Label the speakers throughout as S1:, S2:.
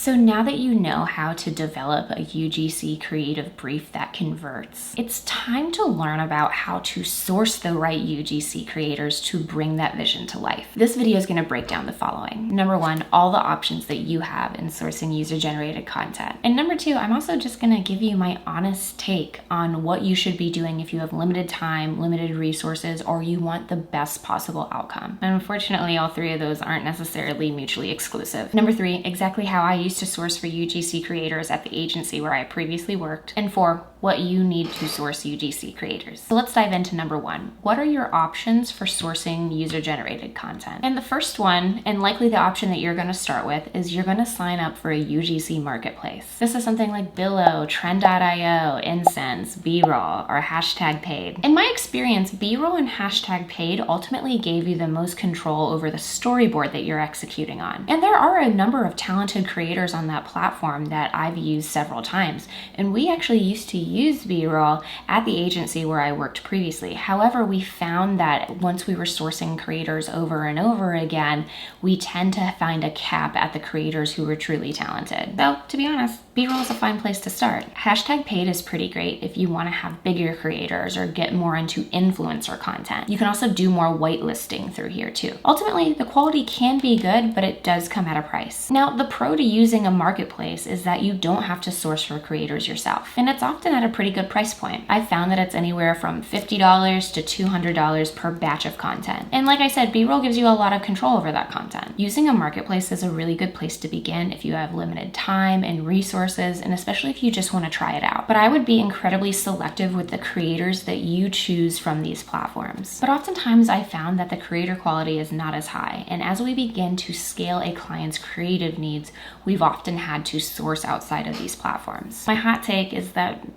S1: So now that you know how to develop a UGC creative brief that converts, it's time to learn about how to source the right UGC creators to bring that vision to life. This video is going to break down the following. Number one, all the options that you have in sourcing user-generated content. And number two, I'm also just going to give you my honest take on what you should be doing if you have limited time, limited resources, or you want the best possible outcome. And unfortunately, all three of those aren't necessarily mutually exclusive. Number three, exactly how I used to source for UGC creators at the agency where I previously worked. And four, what you need to source UGC creators. So let's dive into number one. What are your options for sourcing user-generated content? And the first one, and likely the option that you're going to start with, is you're going to sign up for a UGC marketplace. This is something like Billo, Trend.io, Incense, B-roll, or hashtag paid. In my experience, B-roll and hashtag paid ultimately gave you the most control over the storyboard that you're executing on. And there are a number of talented creators on that platform that I've used several times. And we actually used to use B-roll at the agency where I worked previously. However, we found that once we were sourcing creators over and over again, we tend to find a cap at the creators who were truly talented. So to be honest, B-roll is a fine place to start. Hashtag paid is pretty great if you want to have bigger creators or get more into influencer content. You can also do more whitelisting through here too. Ultimately, the quality can be good, but it does come at a price. Now, the pro to using a marketplace is that you don't have to source for creators yourself. And it's often at a pretty good price point. I've found that it's anywhere from $50 to $200 per batch of content. And like I said, B-roll gives you a lot of control over that content. Using a marketplace is a really good place to begin if you have limited time and resources, and especially if you just want to try it out. But I would be incredibly selective with the creators that you choose from these platforms. But oftentimes I found that the creator quality is not as high. And as we begin to scale a client's creative needs, we've often had to source outside of these platforms. My hot take is that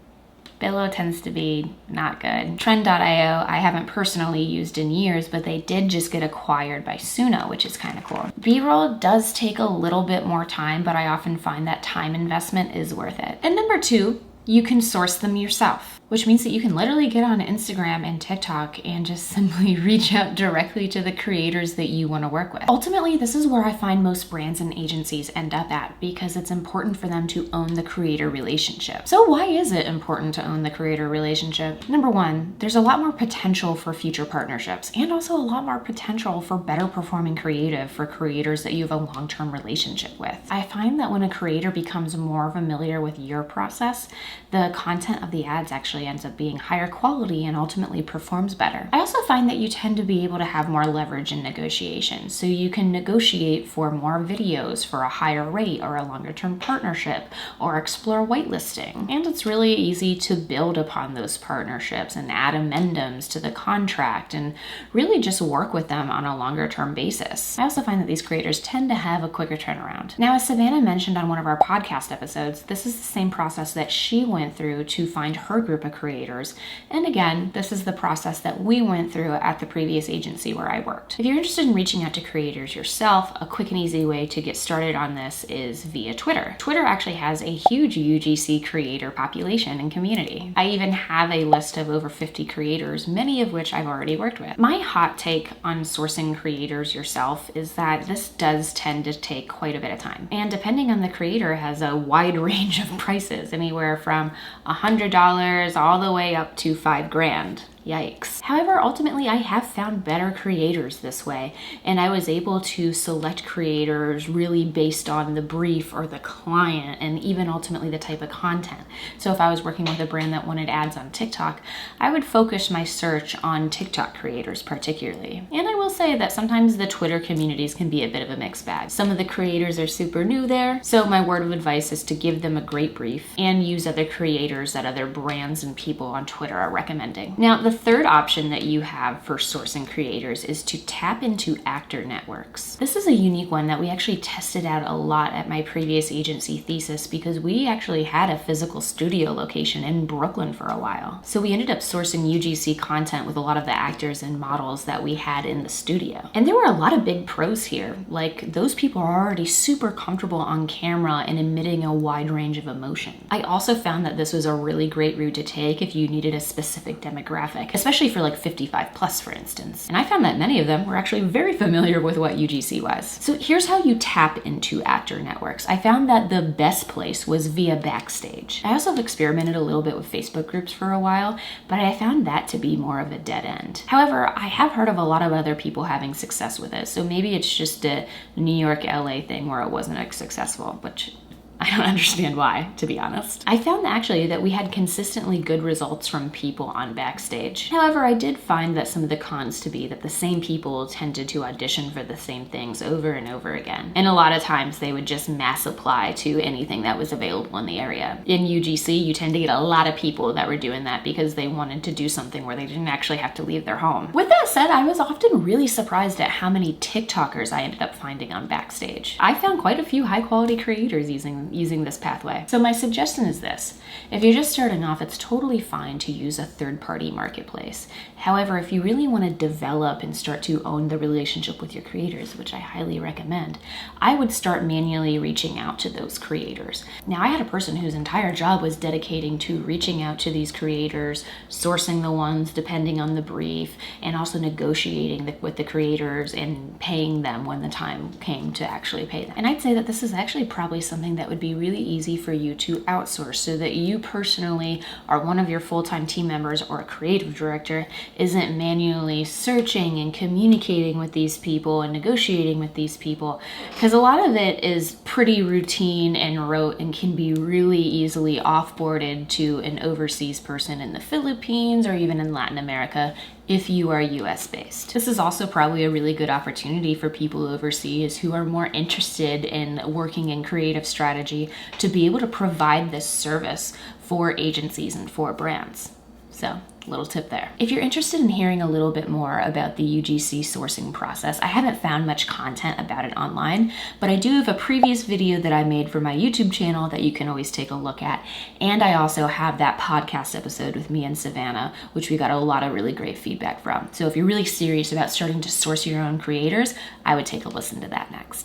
S1: Billo tends to be not good. Trend.io, I haven't personally used in years, but they did just get acquired by Suno, which is kind of cool. B-roll does take a little bit more time, but I often find that time investment is worth it. And number two, you can source them yourself, which means that you can literally get on Instagram and TikTok and just simply reach out directly to the creators that you want to work with. Ultimately, this is where I find most brands and agencies end up at because it's important for them to own the creator relationship. So why is it important to own the creator relationship? Number one, there's a lot more potential for future partnerships and also a lot more potential for better performing creative for creators that you have a long-term relationship with. I find that when a creator becomes more familiar with your process, the content of the ads actually ends up being higher quality and ultimately performs better. I also find that you tend to be able to have more leverage in negotiations. So you can negotiate for more videos for a higher rate or a longer term partnership or explore whitelisting. And it's really easy to build upon those partnerships and add amendments to the contract and really just work with them on a longer term basis. I also find that these creators tend to have a quicker turnaround. Now, as Savannah mentioned on one of our podcast episodes, this is the same process that she went through to find her group of creators. And again, this is the process that we went through at the previous agency where I worked. If you're interested in reaching out to creators yourself, a quick and easy way to get started on this is via Twitter. Twitter actually has a huge UGC creator population and community. I even have a list of over 50 creators, many of which I've already worked with. My hot take on sourcing creators yourself is that this does tend to take quite a bit of time. And depending on the creator, has a wide range of prices, anywhere from $100 all the way up to $5,000. Yikes. However, ultimately, I have found better creators this way, and I was able to select creators really based on the brief or the client and even ultimately the type of content. So if I was working with a brand that wanted ads on TikTok, I would focus my search on TikTok creators particularly. And I will say that sometimes the Twitter communities can be a bit of a mixed bag. Some of the creators are super new there, so my word of advice is to give them a great brief and use other creators that other brands and people on Twitter are recommending. Now, the third option that you have for sourcing creators is to tap into actor networks. This is a unique one that we actually tested out a lot at my previous agency Thesis because we actually had a physical studio location in Brooklyn for a while. So we ended up sourcing UGC content with a lot of the actors and models that we had in the studio. And there were a lot of big pros here. Like, those people are already super comfortable on camera and emitting a wide range of emotion. I also found that this was a really great route to take if you needed a specific demographic like, especially for like 55 plus, for instance. And I found that many of them were actually very familiar with what UGC was. So here's how you tap into actor networks. I found that the best place was via Backstage. I also have experimented a little bit with Facebook groups for a while, but I found that to be more of a dead end. However, I have heard of a lot of other people having success with it, so maybe it's just a New York, LA thing where it wasn't as successful, which I don't understand why, to be honest. I found actually that we had consistently good results from people on Backstage. However, I did find that some of the cons to be that the same people tended to audition for the same things over and over again. And a lot of times they would just mass apply to anything that was available in the area. In UGC, you tend to get a lot of people that were doing that because they wanted to do something where they didn't actually have to leave their home. With that said, I was often really surprised at how many TikTokers I ended up finding on Backstage. I found quite a few high quality creators using this pathway. So my suggestion is this: if you're just starting off, it's totally fine to use a third-party marketplace. However, if you really want to develop and start to own the relationship with your creators, which I highly recommend, I would start manually reaching out to those creators. Now, I had a person whose entire job was dedicating to reaching out to these creators, sourcing the ones depending on the brief, and also negotiating with the creators and paying them when the time came to actually pay them. And I'd say that this is actually probably something that would be really easy for you to outsource, so that you personally or one of your full-time team members or a creative director isn't manually searching and communicating with these people and negotiating with these people, because a lot of it is pretty routine and rote and can be really easily offboarded to an overseas person in the Philippines or even in Latin America if you are US based. This is also probably a really good opportunity for people overseas who are more interested in working in creative strategy to be able to provide this service for agencies and for brands. So, little tip there. If you're interested in hearing a little bit more about the UGC sourcing process, I haven't found much content about it online, but I do have a previous video that I made for my YouTube channel that you can always take a look at. And I also have that podcast episode with me and Savannah, which we got a lot of really great feedback from. So if you're really serious about starting to source your own creators, I would take a listen to that next.